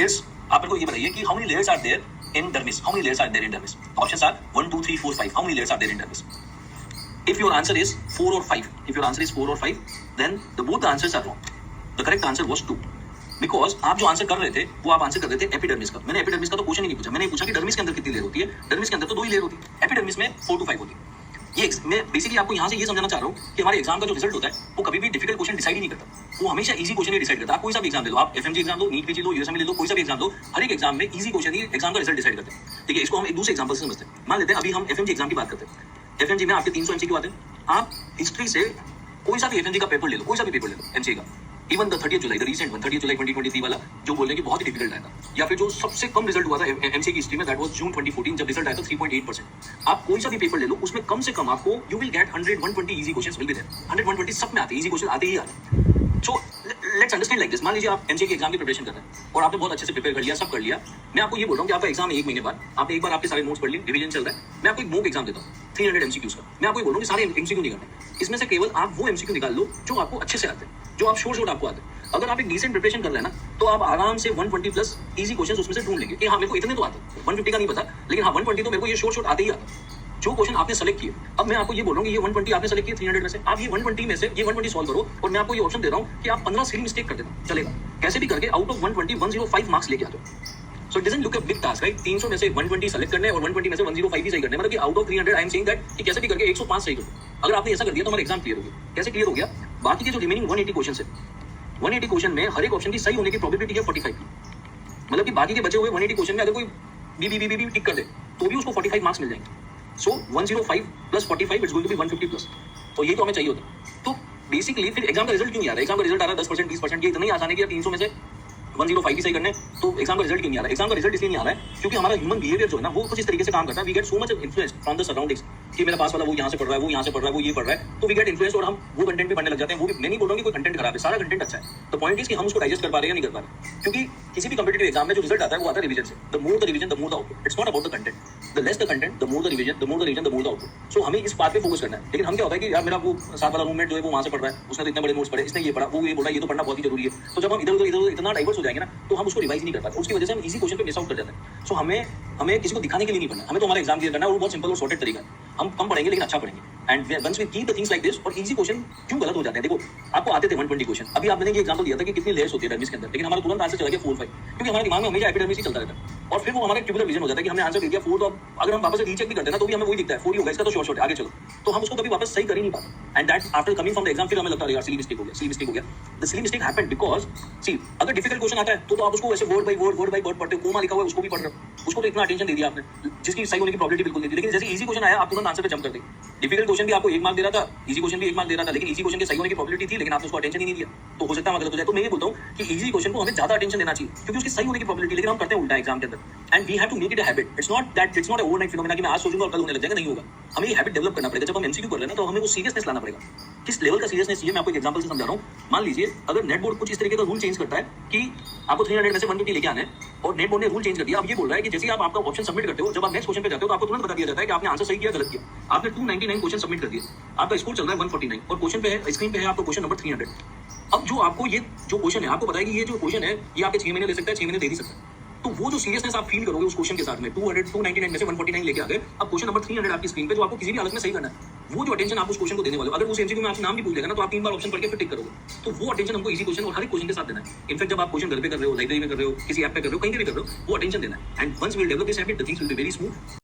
Yes, आप मेरे को ये बताइए कि how many layers are there in dermis? How many layers are there in dermis? Options are 1, 2, 3, 4, 5. How many layers are there in dermis? If your answer is 4 or 5, then both the answers are wrong. The correct answer was 2. Because आप जो answer कर रहे थे वो आप answer कर रहे थे एपिडर्मिस का। मैंने एपिडर्मिस का तो क्वेश्चन ही नहीं पूछा, मैंने पूछा कि डर्मिस के अंदर कितनी लेयर होती है। डर्मिस के अंदर तो 2 ही लेयर होती है, एपिडर्मिस में 4 to 5 होती है। ये मैं बेसिकली आपको यहाँ से ये समझाना चाह रहा हूँ कि हमारे एग्जाम का जो रिजल्ट होता है वो कभी भी डिफिकल्ट क्वेश्चन डिसाइड ही नहीं करता, वो हमेशा इजी क्वेश्चन ही डिसाइड करता है। आप कोई सा भी एग्जाम ले लो, आप एफएमजी एग्जाम लो, नीट पीजी लो, यूएसएमएल ले लो, कोई सा भी एग्जाम लो, हर एक एग्जाम में इजी क्वेश्चन ही एग्जाम का रिजल्ट डिसाइड करते हैं। ठीक है, इसको हम एक दूसरे एग्जाम्पल से समझते हैं। मान लेते हैं अभी हम एफएमजी एग्जाम की बात करते हैं। एफएमजी में आपके 300 एमसीक्यू आते हैं। आप हिस्ट्री से कोई सा भी एफएमजी का पेपर ले लो, कोई सा भी पेपर ले लो एमसीए का, even the 30 July, the recent one 30 जुलाई 2023 वाला, जो बोल रहे हैं कि बहुत ही डिफिकल्ट आया था, या फिर जो सबसे कम रिजल्ट हुआ था एमसीए की हिस्ट्री में, दैट वाज जून 2014, जब रिजल्ट आया था 3.8%। आप कोई सा भी पेपर ले लो, उसमें कम से कम आपको you will get 100 120 easy questions will be there. 100 120 सब में आते हैं, इजी क्वेश्चन आते ही आते हैं। So let's understand like this. मान लीजिए आप एमसीए के एग्जाम की प्रिपरेशन कर रहे हैं और आपने बहुत अच्छे से प्रिपेयर कर लिया, सब कर लिया। मैं आपको ये बोल रहा हूँ कि आपका एग्जाम 1 महीने बाद, आपने एक बार आपके सारे नोट्स पढ़ लिए, रिवीजन चल रहा है। मैं आपको एक मॉक एग्जाम देता हूँ 300 एमसीक्यूज का। मैं आपको ये बोल रहा हूँ कि सारे एमसीक्यू नहीं करने, इसमें से केवल आप वो एमसीक्यू निकाल लो जो आपको अच्छे से आते हैं, जो आप शोर आपको आते हैं। अगर आप एक डिसेंट प्रिपरेशन कर रहे हैं ना, तो आप आराम से 120 प्लस इजी क्वेश्चंस उसमें से ढूंढ लेंगे कि हाँ मेरे को इतने तो आते हैं। 150 का नहीं पता, लेकिन हाँ 120 तो मेरे को ये शोर आते ही आता है। जो क्वेश्चन आपने सेलेक्ट किए, अब मैं आपको ये बोल रहा हूँ कि ये 120 आपने सेलेक्ट किए 300 में से, आप ये 120 में से ये 120 सॉल्व करो, और मैं आपको ये ऑप्शन दे रहा हूँ कि आप 15 सिली मिस्टेक कर देना, चलेगा। कैसे भी करके आउट ऑफ 120 105 मार्क्स लेके आ जाओ। So it doesn't look a big task, right? 300 में से 120 सेलेक्ट करने और 120 में से 105 ही सही करने, मतलब कि out of 300 I am saying that कि कैसे भी करके 105 सही करो। अगर आपने ऐसा कर दिया तो हमारा एग्जाम क्लियर हो गया। कैसे क्लियर हो गया? बाकी के जो रिमेनिंग 180 क्वेश्चन है, 180 क्वेश्चन में हर एक ऑप्शन की सही होने की प्रोबेबिलिटी है 45 की। मतलब कि बाकी के बचे हुए 180 क्वेश्चन में अगर कोई बी टिक कर दे तो भी उसको 45 मार्क्स मिल जाएंगे। So 105 plus 45 it's going to be 150 plus. तो ये तो हमें चाहिए होता। तो बेसिकली फिर एग्जाम का रिजल्ट क्यों नहीं आ रहा है? एग्जाम का रिजल्ट आ रहा है 10% 20%, ये इतना ही आसान है कि 300 में से 105 ही सही करने, तो एग्जाम का रिजल्ट क्यों नहीं आ रहा है? एग्जाम का रिजल्ट इसलिए नहीं आ रहा है क्योंकि हमारा ह्यूमन बिहेवियर जो है ना, वो कुछ इस तरीके से काम करता है। We get so much influence from the surroundings कि मेरा पास वाला वो यहाँ से पढ़ रहा है, वो यहाँ से पढ़ रहा है, वो ये पढ़ रहा है, तो वी गेट इन्फ्लुएंस और हम वो कंटेंट पे पढ़ने लग जाते हैं। वो भी मैं नहीं बोल रहा हूँ कि कोई कंटेंट खराब है, सारा कंटेंट अच्छा है। तो पॉइंट इज कि हम उसको डाइजेस्ट कर पा रहे हैं या नहीं कर पा रहे, क्योंकि किसी भी कॉम्पिटिटिव एग्जाम में जो रिजल्ट आता है वो आता है रिवीजन से। The more the revision the more the output. It's not about the content, the less the content the more the revision, the more the revision the more the output. So हमें इस बात पे focus करना है। लेकिन हम क्या होता है कि यार मेरा वो साथ वाला रूममेट जो है वो वहाँ से पढ़ रहा है, उसने तो इतने बड़े नोट्स पढ़े, इसने ये पढ़ा, वो ये बोला, ये तो पढ़ना बहुत ही जरूरी है। तो जब हम इधर उधर इतना डाइवर्स हो जाएंगे ना, तो हम उसको रिवाइज नहीं कर पाते, उसकी वजह से हम इजी क्वेश्चन पे मिस आउट कर जाते हैं। सो हमें किसी को दिखाने के लिए नहीं पढ़ना, हमें तो हमारा एग्जाम क्लियर करना है, और बहुत सिंपल और सॉर्टेड तरीका है। हम कम पढ़ेंगे लेकिन अच्छा पढ़ेंगे। And once we keep the things like this, और इजी क्वेश्चन क्यों गलत हो जाते हैं? देखो, आपको आते थे 120 क्वेश्चन, अभी आपने ये एग्जांपल दिया था कि कितनी लेयर्स होती है डर्मिस के अंदर, लेकिन हमारा तुरंत आंसर चला गया 4 5, क्योंकि हमारे दिमाग में हमेशा एपिडर्मिस ही चलता रहता है। और फिर वो हमारा ट्यूबुलर विजन हो जाता है कि हमने आंसर दे दिया 4, तो अगर हम वापस से रीचेक भी करते हैं ना, तो भी हमें वही दिखता है 4 ही होगा, इसका तो शॉर्ट है, आगे चलो। तो हम उसको कभी वापस सही कर ही नहीं पाते। And that after coming from the exam, फिर हमें लगता है यार सिली मिस्टेक हो गया। The silly mistake happened because see, अगर डिफिकल्ट क्वेश्चन आता है तो आप उसको ऐसे वर्ड बाय वर्ड पढ़ते हो, कोमा लिखा हुआ है उसको भी पढ़ रहे हो, उसको तो इतना अटेंशन दे दिया आपने, जिसकी सही होने की प्रोबेबिलिटी बिल्कुल नहीं थी। लेकिन जैसे इजी क्वेश्चन आया, आप तुरंत आंसर पे जंप कर दी। डिफिकल्ट क्वेश्चन भी आपको 1 मार्क दे रहा था, इजी क्वेश्चन भी 1 मार्क दे रहा था, लेकिन इजी क्वेश्चन के सही होने की प्रोबेबिलिटी थी, लेकिन आपने उसको अटेंशन ही नहीं दिया, तो हो सकता है गलत हो जाए। तो मैं ये बोलता हूँ कि इजी क्वेश्चन को हमें ज्यादा अटेंशन देना चाहिए, क्योंकि उसकी सही होने की प्रोबेबिलिटी, लेकिन हम करते हैं उल्टा एग्जाम के अंदर। And we have to make it a habit. It's not a overnight phenomena कि मैं आज सोचूंगा और कल होने लग जाएगा, नहीं होगा। हमें ये हैबिट डेवलप करना पड़ेगा। जब हम एमसीक्यू कर रहे हैं ना, तो हमें वो सीरियसनेस लाना पड़ेगा। किस लेवल का सीरियसनेस चाहिए, मैं आपको एक एग्जांपल से समझा रहा हूँ। मान लीजिए अगर नेट बोर्ड कुछ इस तरीके का रूल चेंज करता है कि आपको 300 में से 150 लेके आना है, और नेट बोर्ड ने रूल चेंज कर दिया। अब ये बोल रहा है कि जैसे आप आपका ऑप्शन सबमिट करते हो, जब आप नेक्स्ट क्वेश्चन पे जाते हो, तो आपको तुरंत बता दिया जाता है कि आपने आंसर सही किया गलत किया। आपने 299 क्वेश्चन सबमिट कर दिए, आपका स्कोर चल रहा है 149, और क्वेश्चन पे है, स्क्रीन पे है आपका क्वेश्चन नंबर 300। अब जो आपको ये जो क्वेश्चन है, आपको पता है कि ये जो क्वेश्चन है ये आपके 6 महीने ले सकता है, 6 महीने दे नहीं सकता। तो वो जो सीरियसनेस आप फील करोगे उस क्वेश्चन के साथ में, 299 में से 149 लेके आ गए, अब क्वेश्चन नंबर 300 आपकी स्क्रीन पे, जो आपको किसी भी हालत में सही करना है, वो जो अटेंशन आप उस क्वेश्चन को देने वाले हो, अगर उस एमसीक्यू में आपसे नाम भी पूछ लेगा ना, तो आप 3 बार ऑप्शन पढ़ के फिर टिक करोगे। तो वो अटेंशन हमको इजी क्वेश्चन और हर एक क्वेश्चन के साथ देना है। इनफैक्ट जब आप क्वेश्चन घर पे कर रहे हो, लाइब्रेरी में कर रहे हो, किसी ऐप पे कर रहे हो, कहीं भी कर रहे हो, वो अटेंशन देना है। And once we will develop this habit, the things will be very smooth.